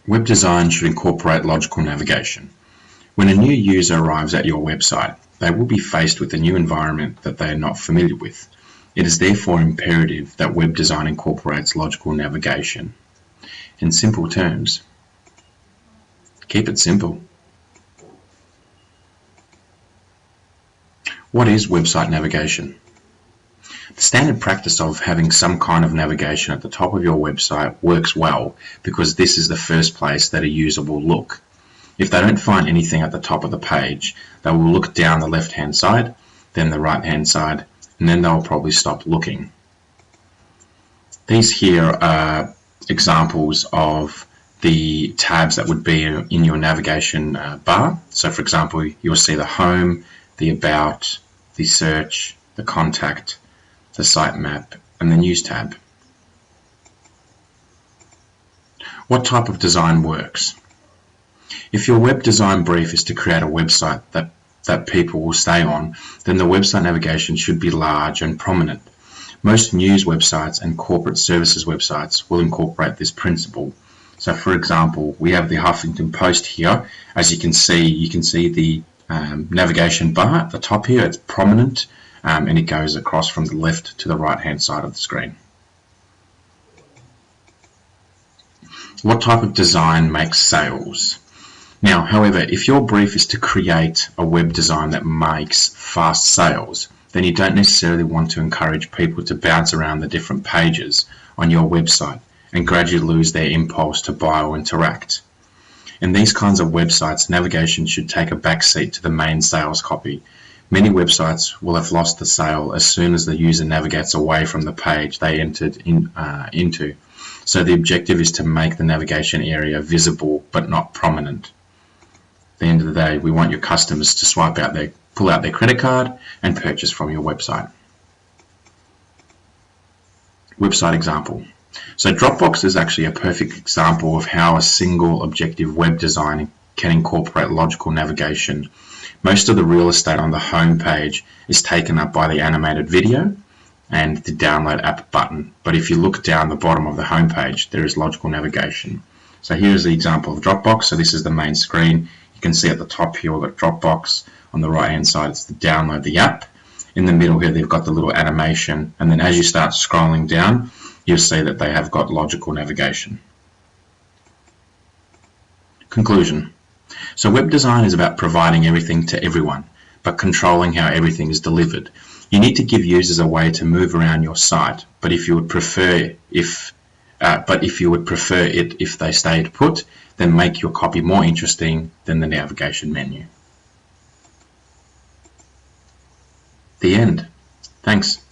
Web design should incorporate logical navigation. When a new user arrives at your website, they will be faced with a new environment that they are not familiar with. It is therefore imperative that web design incorporates logical navigation. In simple terms, keep it simple. What is website navigation? The standard practice of having some kind of navigation at the top of your website works well because this is the first place that a user will look. If they don't find anything at the top of the page, they will look down the left-hand side, then the right-hand side, and then they'll probably stop looking. These here are examples of the tabs that would be in your navigation bar. So for example, you'll see the Home, the About, the Search, the Contact, the Sitemap, and the News tab. What type of design works? If your web design brief is to create a website that people will stay on, then the website navigation should be large and prominent. Most news websites and corporate services websites will incorporate this principle. So for example, we have the Huffington Post here. As you can see the navigation bar at the top here. It's prominent and it goes across from the left to the right hand side of the screen. What type of design makes sales? Now, however, if your brief is to create a web design that makes fast sales, then you don't necessarily want to encourage people to bounce around the different pages on your website and gradually lose their impulse to buy or interact. In these kinds of websites, navigation should take a backseat to the main sales copy. Many websites will have lost the sale as soon as the user navigates away from the page they entered into. So the objective is to make the navigation area visible but not prominent. At the end of the day, we want your customers to pull out their credit card and purchase from your website. Website example. So Dropbox is actually a perfect example of how a single objective web design can incorporate logical navigation. Most of the real estate on the home page is taken up by the animated video and the download app button. But if you look down the bottom of the home page, there is logical navigation. So here's the example of Dropbox. So this is the main screen. You can see at the top here we've got Dropbox. On the right hand side it's the download the app. In the middle here they've got the little animation, and then as you start scrolling down you'll see that they have got logical navigation. Conclusion. So web design is about providing everything to everyone, but controlling how everything is delivered. You need to give users a way to move around your site, but if you would prefer it if they stayed put, then make your copy more interesting than the navigation menu. The end. Thanks.